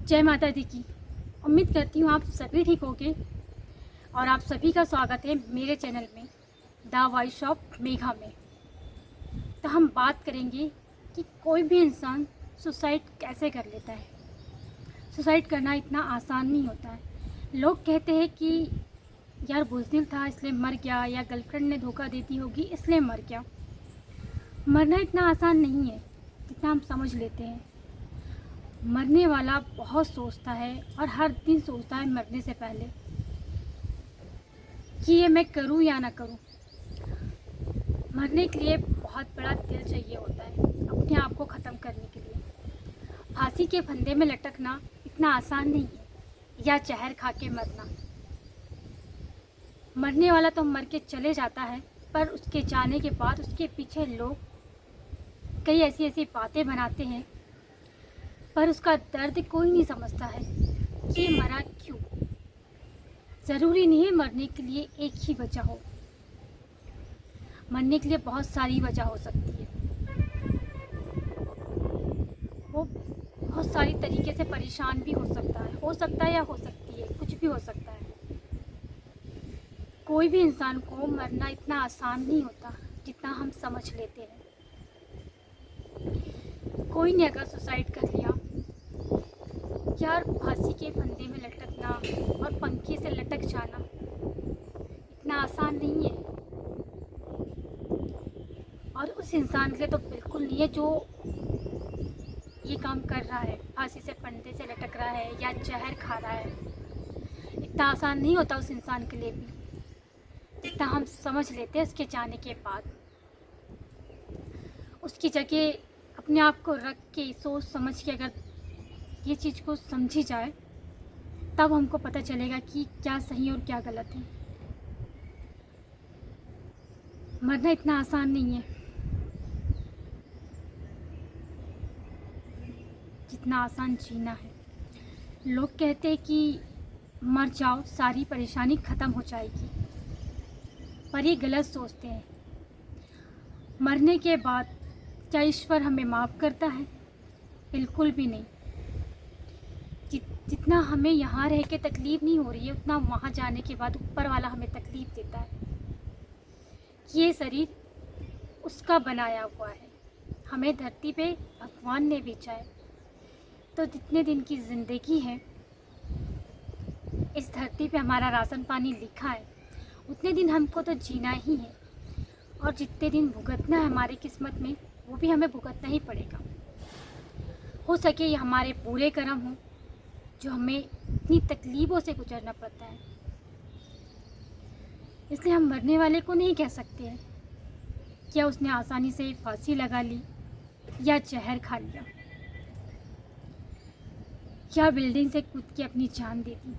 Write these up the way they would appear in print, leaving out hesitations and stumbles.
जय माता दी की। उम्मीद करती हूँ आप सभी ठीक होंगे और आप सभी का स्वागत है मेरे चैनल में द वॉइस ऑफ मेघा में। तो हम बात करेंगे कि कोई भी इंसान सुसाइड कैसे कर लेता है। सुसाइड करना इतना आसान नहीं होता है। लोग कहते हैं कि यार बुज़दिल था इसलिए मर गया, या गर्लफ्रेंड ने धोखा देती होगी इसलिए मर गया। मरना इतना आसान नहीं है जितना हम समझ लेते हैं। मरने वाला बहुत सोचता है और हर दिन सोचता है मरने से पहले कि ये मैं करूं या ना करूं। मरने के लिए बहुत बड़ा दिल चाहिए होता है अपने आप को ख़त्म करने के लिए। फांसी के फंदे में लटकना इतना आसान नहीं है, या जहर खा के मरना। मरने वाला तो मर के चले जाता है, पर उसके जाने के बाद उसके पीछे लोग कई ऐसी ऐसी बातें बनाते हैं, पर उसका दर्द कोई नहीं समझता है कि मरा क्यों। ज़रूरी नहीं है मरने के लिए एक ही वजह हो। मरने के लिए बहुत सारी वजह हो सकती है। वो बहुत सारी तरीके से परेशान भी हो सकता है या हो सकती है, कुछ भी हो सकता है। कोई भी इंसान को मरना इतना आसान नहीं होता जितना हम समझ लेते हैं। कोई ने अगर सुसाइड कर लिया, यार फांसी के फंदे में लटकना और पंखे से लटक जाना इतना आसान नहीं है। और उस इंसान के लिए तो बिल्कुल नहीं है जो ये काम कर रहा है, फांसी से फंदे से लटक रहा है या जहर खा रहा है। इतना आसान नहीं होता उस इंसान के लिए भी, जितना हम समझ लेते हैं उसके जाने के बाद। उसकी जगह अपने आप को रख के सोच समझ के अगर ये चीज़ को समझी जाए, तब हमको पता चलेगा कि क्या सही और क्या गलत है। मरना इतना आसान नहीं है जितना आसान जीना है। लोग कहते हैं कि मर जाओ सारी परेशानी ख़त्म हो जाएगी, पर ये गलत सोचते हैं। मरने के बाद क्या ईश्वर हमें माफ़ करता है? बिल्कुल भी नहीं। जितना हमें यहाँ रह के तकलीफ़ नहीं हो रही है, उतना वहाँ जाने के बाद ऊपर वाला हमें तकलीफ़ देता है कि ये शरीर उसका बनाया हुआ है। हमें धरती पे भगवान ने भेजा है, तो जितने दिन की ज़िंदगी है इस धरती पे हमारा राशन पानी लिखा है, उतने दिन हमको तो जीना ही है। और जितने दिन भुगतना है हमारी किस्मत में, वो भी हमें भुगतना ही पड़ेगा। हो सके ये हमारे पूरे कर्म हों जो हमें इतनी तकलीफ़ों से गुजरना पड़ता है। इसलिए हम मरने वाले को नहीं कह सकते हैं क्या उसने आसानी से फांसी लगा ली या जहर खा लिया, क्या बिल्डिंग से कूद के अपनी जान दे दी।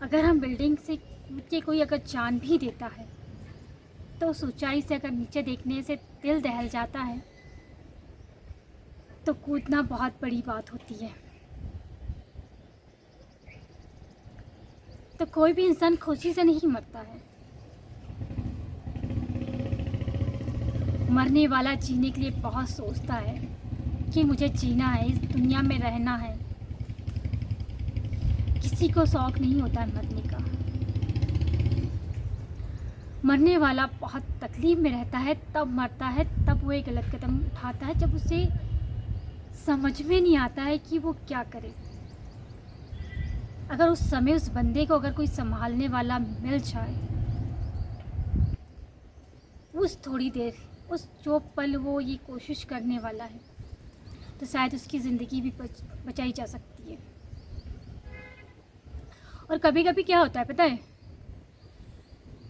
अगर हम बिल्डिंग से कूद के कोई अगर जान भी देता है, तो उस ऊंचाई से अगर नीचे देखने से दिल दहल जाता है, तो कूदना बहुत बड़ी बात होती है। तो कोई भी इंसान खुशी से नहीं मरता है। मरने वाला जीने के लिए बहुत सोचता है कि मुझे जीना है, इस दुनिया में रहना है। किसी को शौक नहीं होता है मरने का। मरने वाला बहुत तकलीफ़ में रहता है, तब मरता है, तब वो एक गलत कदम उठाता है जब उसे समझ में नहीं आता है कि वो क्या करे। अगर उस समय उस बंदे को अगर कोई संभालने वाला मिल जाए, उस थोड़ी देर, उस जो पल वो ये कोशिश करने वाला है, तो शायद उसकी ज़िंदगी भी बचाई जा सकती है। और कभी कभी क्या होता है पता है,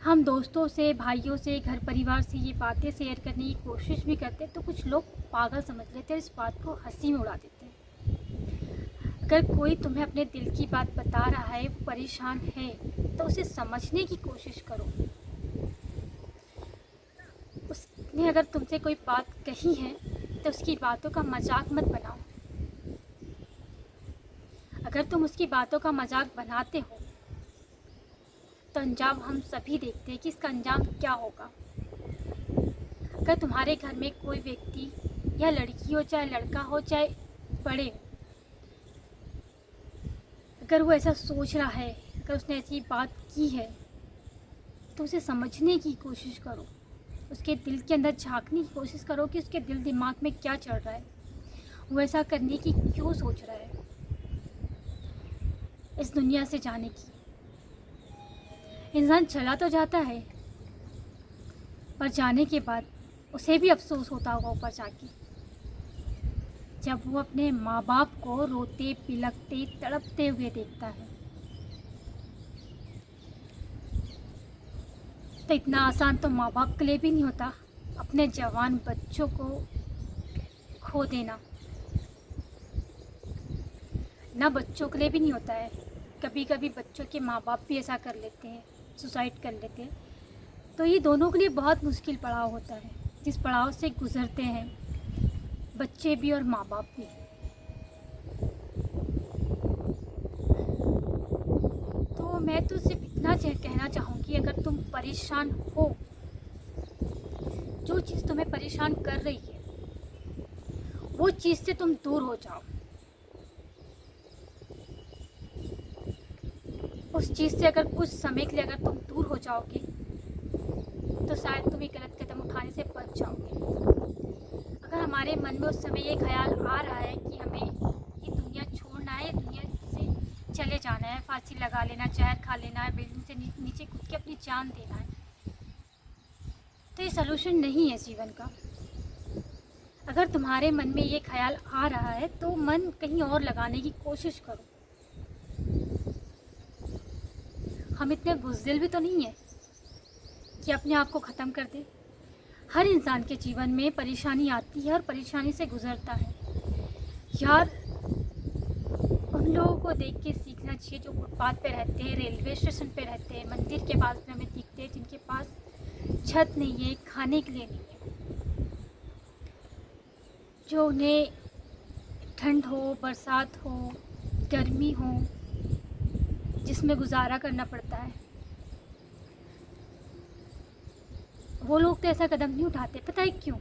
हम दोस्तों से, भाइयों से, घर परिवार से ये बातें शेयर करने की कोशिश भी करते हैं, तो कुछ लोग पागल समझ लेते हैं, इस बात को हंसी में उड़ा देते हैं। अगर कोई तुम्हें अपने दिल की बात बता रहा है, वो परेशान है, तो उसे समझने की कोशिश करो। उसने अगर तुमसे कोई बात कही है तो उसकी बातों का मजाक मत बनाओ। अगर तुम उसकी बातों का मजाक बनाते हो तो अंजाम हम सभी देखते हैं कि इसका अंजाम क्या होगा। अगर तुम्हारे घर में कोई व्यक्ति या लड़की हो, चाहे लड़का हो, चाहे बड़े हो, अगर वो ऐसा सोच रहा है, अगर उसने ऐसी बात की है, तो उसे समझने की कोशिश करो, उसके दिल के अंदर झांकने की कोशिश करो कि उसके दिल दिमाग में क्या चल रहा है, वो ऐसा करने की क्यों सोच रहा है। इस दुनिया से जाने की इंसान चला तो जाता है, पर जाने के बाद उसे भी अफसोस होता होगा ऊपर जाके, जब वो अपने माँ बाप को रोते पिलकते तड़पते हुए देखता है। तो इतना आसान तो माँ बाप के लिए भी नहीं होता अपने जवान बच्चों को खो देना। ना बच्चों के लिए भी नहीं होता है, कभी कभी बच्चों के माँ बाप भी ऐसा कर लेते हैं, सुसाइड कर लेते हैं। तो ये दोनों के लिए बहुत मुश्किल पड़ाव होता है, जिस पड़ाव से गुज़रते हैं बच्चे भी और माँ बाप भी। तो मैं तो सिर्फ इतना कहना चाहूँगी, अगर तुम परेशान हो, जो चीज़ तुम्हें परेशान कर रही है वो चीज़ से तुम दूर हो जाओ। उस चीज़ से अगर कुछ समय के लिए अगर तुम दूर हो जाओगे तो शायद तुम एक गलत कदम उठाने से बच जाओगे। अगर हमारे मन में उस समय ये ख्याल आ रहा है कि हमें ये दुनिया छोड़ना है, दुनिया से चले जाना है, फांसी लगा लेना, जहर खा लेना है, बिल्डिंग से नीचे कूद के अपनी जान देना है, तो ये सलूशन नहीं है जीवन का। अगर तुम्हारे मन में ये ख्याल आ रहा है तो मन कहीं और लगाने की कोशिश करो। हम इतने बुज़दिल भी तो नहीं है कि अपने आप को ख़त्म कर दे। हर इंसान के जीवन में परेशानी आती है और परेशानी से गुज़रता है। यार, उन लोगों को देख के सीखना चाहिए जो फुटपाथ पे रहते हैं, रेलवे स्टेशन पे रहते हैं, मंदिर के पास में हमें दिखते हैं, जिनके पास छत नहीं है, खाने के लिए नहीं है, जो उन्हें ठंड हो, बरसात हो, गर्मी हो, जिसमें गुजारा करना पड़ता है, वो लोग तो ऐसा कदम नहीं उठाते। पता है क्यों?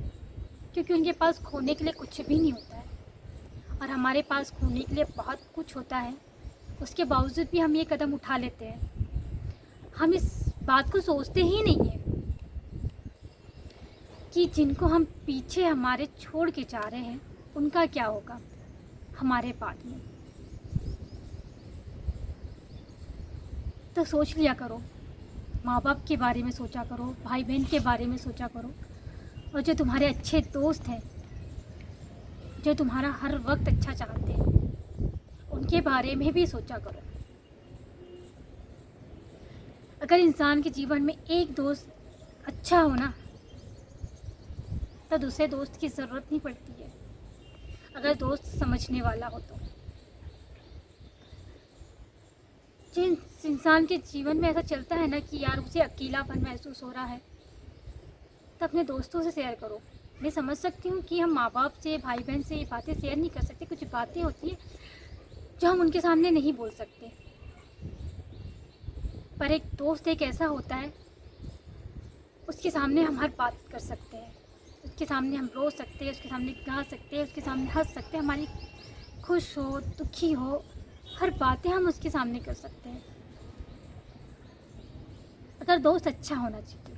क्योंकि उनके पास खोने के लिए कुछ भी नहीं होता है, और हमारे पास खोने के लिए बहुत कुछ होता है। उसके बावजूद भी हम ये कदम उठा लेते हैं। हम इस बात को सोचते ही नहीं है कि जिनको हम पीछे हमारे छोड़ के जा रहे हैं उनका क्या होगा हमारे बाद में। तो सोच लिया करो, माँ बाप के बारे में सोचा करो, भाई बहन के बारे में सोचा करो, और जो तुम्हारे अच्छे दोस्त हैं, जो तुम्हारा हर वक्त अच्छा चाहते हैं, उनके बारे में भी सोचा करो। अगर इंसान के जीवन में एक दोस्त अच्छा हो ना, तो दूसरे दोस्त की ज़रूरत नहीं पड़ती है, अगर दोस्त समझने वाला हो तो। जिस इंसान के जीवन में ऐसा चलता है ना कि यार उसे अकेलापन महसूस हो रहा है, तो अपने दोस्तों से शेयर करो। मैं समझ सकती हूँ कि हम माँ बाप से, भाई बहन से ये बातें शेयर नहीं कर सकते। कुछ बातें होती हैं जो हम उनके सामने नहीं बोल सकते, पर एक दोस्त एक ऐसा होता है, उसके सामने हम हर बात कर सकते हैं, उसके सामने हम रो सकते हैं, उसके सामने गा सकते हैं, उसके सामने हंस सकते हैं। हमारी खुश हो, दुखी हो, हर बातें हम उसके सामने कर सकते हैं। अगर दोस्त अच्छा होना चाहिए,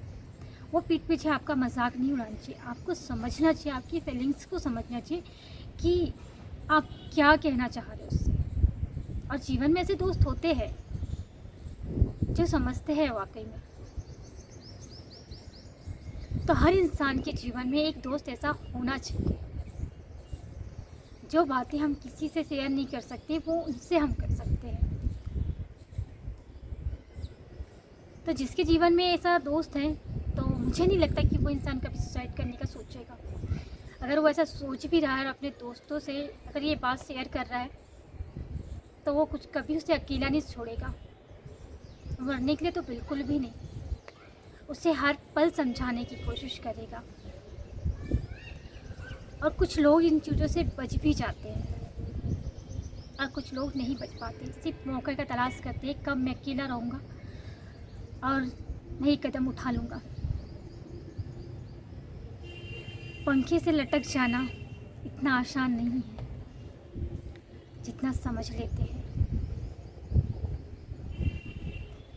वो पीठ पीछे आपका मजाक नहीं उड़ाना चाहिए, आपको समझना चाहिए, आपकी फीलिंग्स को समझना चाहिए कि आप क्या कहना चाह रहे हो उससे। और जीवन में ऐसे दोस्त होते हैं जो समझते हैं वाकई में। तो हर इंसान के जीवन में एक दोस्त ऐसा होना चाहिए, जो बातें हम किसी से शेयर नहीं कर सकते वो उनसे हम कर सकते हैं। तो जिसके जीवन में ऐसा दोस्त है, तो मुझे नहीं लगता कि वो इंसान कभी सुसाइड करने का सोचेगा। अगर वो ऐसा सोच भी रहा है और अपने दोस्तों से अगर ये बात शेयर कर रहा है, तो वो कुछ कभी उसे अकेला नहीं छोड़ेगा, मरने के लिए तो बिल्कुल भी नहीं। उसे हर पल समझाने की कोशिश करेगा। और कुछ लोग इन चीज़ों से बच भी जाते हैं और कुछ लोग नहीं बच पाते, सिर्फ मौके का तलाश करते हैं, कब मैं अकेला रहूँगा और नई कदम उठा लूँगा। पंखे से लटक जाना इतना आसान नहीं है जितना समझ लेते हैं।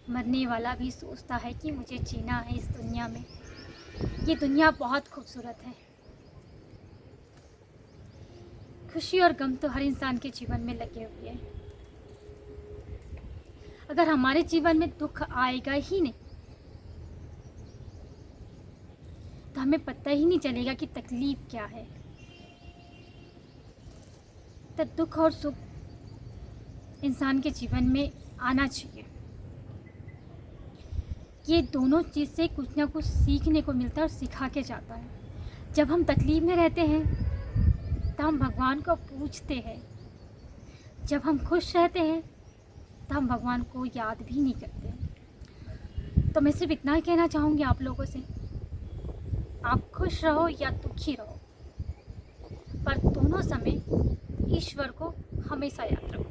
मरने वाला भी सोचता है कि मुझे जीना है इस दुनिया में। ये दुनिया बहुत खूबसूरत है। खुशी और गम तो हर इंसान के जीवन में लगे हुए हैं। अगर हमारे जीवन में दुख आएगा ही नहीं तो हमें पता ही नहीं चलेगा कि तकलीफ क्या है। तब दुख और सुख इंसान के जीवन में आना चाहिए। ये दोनों चीज़ से कुछ ना कुछ सीखने को मिलता है और सिखा के जाता है। जब हम तकलीफ में रहते हैं तो हम भगवान को पूछते हैं, जब हम खुश रहते हैं तो हम भगवान को याद भी नहीं करते। तो मैं सिर्फ इतना ही कहना चाहूँगी आप लोगों से, आप खुश रहो या दुखी रहो, पर दोनों समय ईश्वर को हमेशा याद रखो।